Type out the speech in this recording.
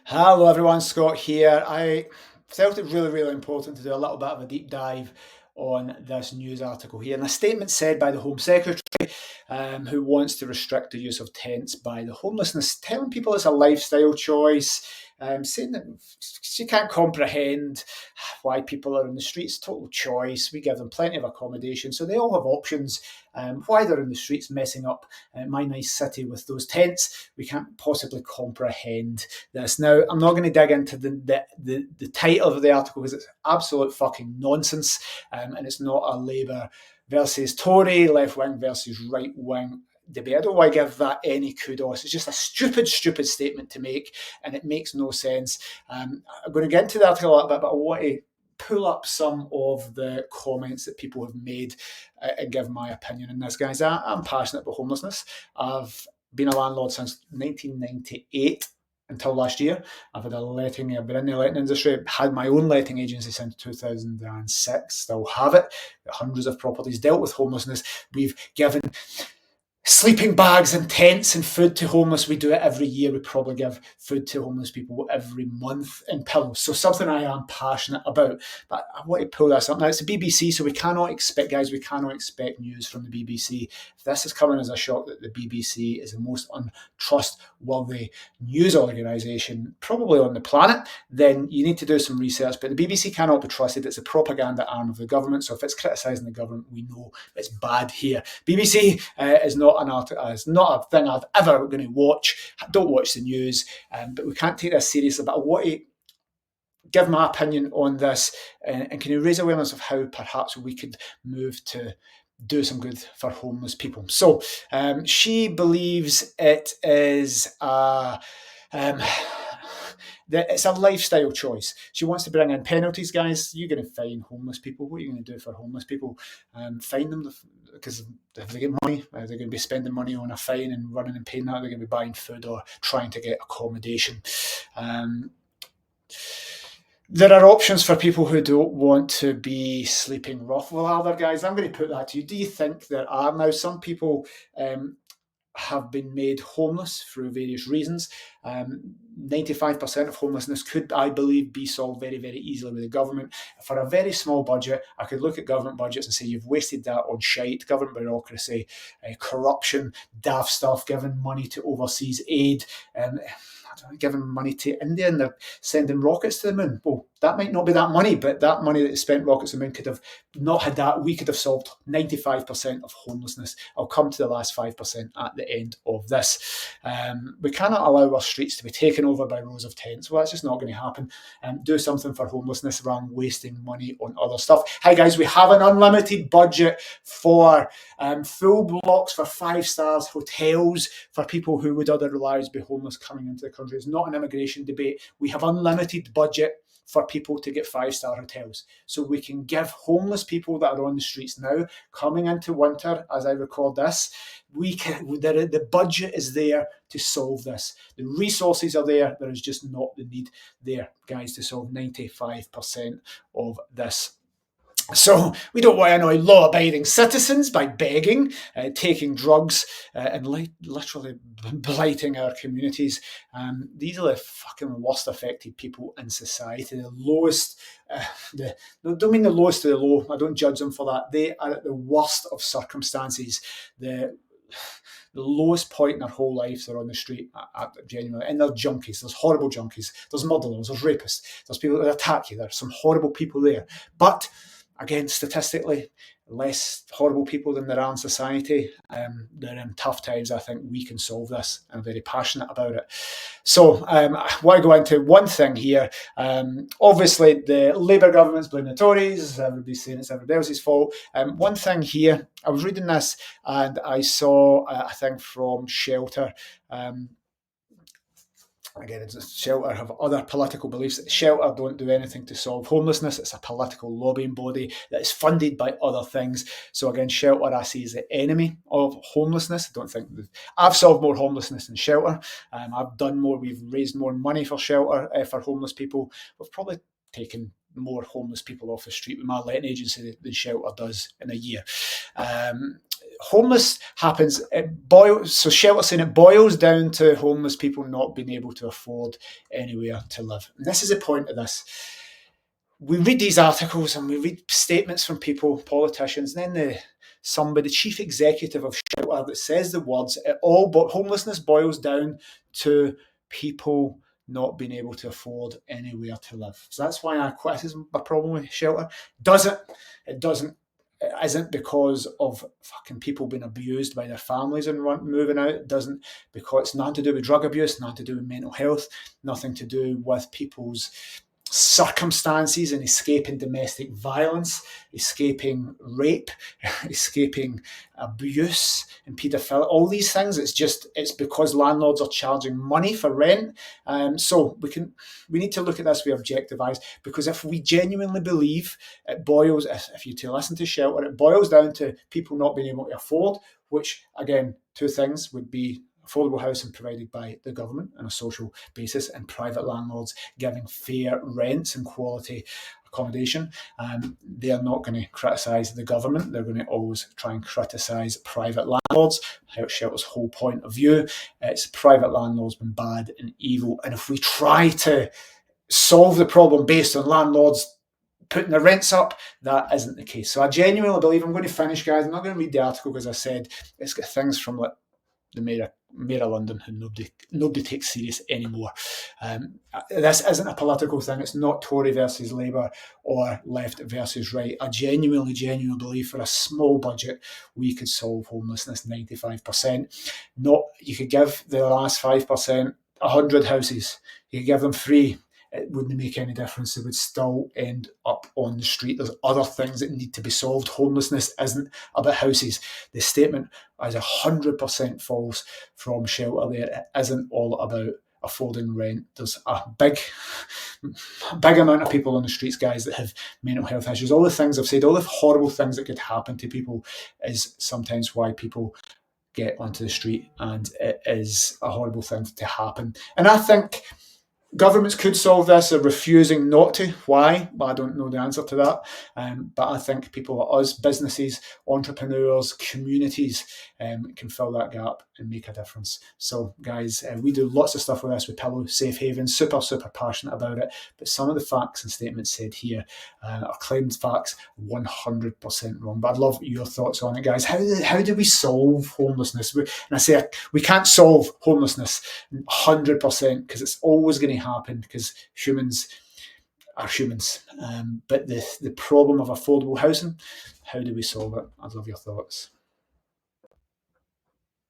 Hello everyone, Scott here. I felt it really important to do a little bit of a deep dive on this news article here. And a statement said by the Home Secretary, who wants to restrict the use of tents by the homelessness, telling people it's a lifestyle choice, saying that she can't comprehend why people are in the streets. Total choice. We give them plenty of accommodation, so they all have options. Why they're in the streets messing up my nice city with those tents, we can't possibly comprehend this. Now, I'm not going to dig into the title of the article because it's absolute fucking nonsense, and it's not a Labour versus Tory, left wing versus right wing debate. I don't want to give that any kudos. It's just a stupid statement to make, and it makes no sense. I'm going to get into the article a little bit, but I want to pull up some of the comments that people have made and give my opinion on this, guys. I'm passionate about homelessness. I've been a landlord since 1998 until last year. I've been in the letting industry, had my own letting agency since 2006, still have it. Got hundreds of properties, dealt with homelessness. We've given sleeping bags and tents and food to homeless. We do it every year. We probably give food to homeless people every month and pillows. So something I am passionate about. But I want to pull this up. Now, it's the BBC, so we cannot expect news from the BBC. If this is coming as a shock that the BBC is the most untrustworthy news organisation probably on the planet, then you need to do some research. But the BBC cannot be trusted. It's a propaganda arm of the government. So if it's criticising the government, we know it's bad here. BBC is not a thing I've ever going to watch. I don't watch the news, but we can't take this seriously. But I want to give my opinion on this, and can you raise awareness of how perhaps we could move to do some good for homeless people. So she believes it is it's a lifestyle choice. She wants to bring in penalties, guys. You're going to fine homeless people. What are you going to do for homeless people? Fine them because if they get money, they're going to be spending money on a fine and running and paying that. They're going to be buying food or trying to get accommodation. There are options for people who don't want to be sleeping rough with other guys. I'm going to put that to you. Do you think there are now some people have been made homeless through various reasons? 95% of homelessness could, I believe, be solved very easily with the government. For a very small budget, I could look at government budgets and say you've wasted that on shite, government bureaucracy, corruption, daft stuff, giving money to overseas aid, giving money to India and they're sending rockets to the moon. Well, that might not be that money, but that money that is spent rockets to the moon could have not had that. We could have solved 95% of homelessness. I'll come to the last 5% at the end of this. We cannot allow our streets to be taken over by rows of tents. Well, that's just not going to happen. Do something for homelessness rather than wasting money on other stuff. Hi guys, we have an unlimited budget for full blocks for 5-star hotels for people who would otherwise be homeless coming into the country. It's not an immigration debate. We have unlimited budget for people to get 5-star hotels. So we can give homeless people that are on the streets now, coming into winter, as I record this, the budget is there to solve this. The resources are there. There is just not the need there, guys, to solve 95% of this. So we don't want to annoy law-abiding citizens by begging, taking drugs, and literally blighting our communities. These are the fucking worst affected people in society. The lowest, don't mean the lowest of the low. I don't judge them for that. They are at the worst of circumstances. The lowest point in their whole lives are on the street, genuinely. And they're junkies. There's horrible junkies. There's murderers. There's rapists. There's people that attack you. There's some horrible people there. But again, statistically, less horrible people than there are in society. They're in tough times. I think we can solve this. I'm very passionate about it. So I want to go into one thing here. Obviously, the Labour government's blaming the Tories. Everybody's saying it's everybody else's fault. One thing here, I was reading this and I saw a thing from Shelter. Again, Shelter have other political beliefs. Shelter don't do anything to solve homelessness. It's a political lobbying body that is funded by other things. So again, Shelter I see as the enemy of homelessness. I don't think I've solved more homelessness than Shelter. I've done more. We've raised more money for Shelter for homeless people. We've probably taken more homeless people off the street with my letting agency than Shelter does in a year. homeless happens, it boils, so Shelter's saying it boils down to homeless people not being able to afford anywhere to live. And this is the point of this. We read these articles and we read statements from people, politicians, and then somebody, the chief executive of Shelter, that says the words, but homelessness boils down to people not being able to afford anywhere to live. So that's why I quit. This is my problem with Shelter. It doesn't. It isn't because of fucking people being abused by their families and moving out. It doesn't, because it's nothing to do with drug abuse, nothing to do with mental health, nothing to do with people's circumstances and escaping domestic violence, escaping rape, escaping abuse and paedophilia, all these things. It's because landlords are charging money for rent. So we need to look at this with objective eyes, because if we genuinely believe it boils, if you to listen to Shelter, it boils down to people not being able to afford, which again, two things would be affordable housing provided by the government on a social basis, and private landlords giving fair rents and quality accommodation. They are not going to criticise the government. They're going to always try and criticise private landlords. Shelter's whole point of view, it's private landlords been bad and evil. And if we try to solve the problem based on landlords putting the rents up, that isn't the case. So I genuinely believe, I'm going to finish, guys. I'm not going to read the article because I said it's got things from like the mayor of London who nobody takes serious anymore. This isn't a political thing. It's not Tory versus Labour or left versus right. I genuinely believe for a small budget we could solve homelessness 95%. You could give the last 5% 100 houses. You could give them free. It wouldn't make any difference. They would still end up on the street. There's other things that need to be solved. Homelessness isn't about houses. The statement is 100% false from Shelter there. It isn't all about affording rent. There's a big amount of people on the streets, guys, that have mental health issues. All the things I've said, all the horrible things that could happen to people is sometimes why people get onto the street, and it is a horrible thing to happen. And I think governments could solve this. They're refusing not to. Why? I don't know the answer to that. But I think people like us, businesses, entrepreneurs, communities, can fill that gap and make a difference. So, guys, we do lots of stuff with this with Pillow Safe Haven. Super passionate about it. But some of the facts and statements said here are claimed facts, 100% wrong. But I'd love your thoughts on it, guys. How do we solve homelessness? And I say we can't solve homelessness 100% because it's always going to happen, because humans are humans. But the problem of affordable housing, how do we solve it? I'd love your thoughts.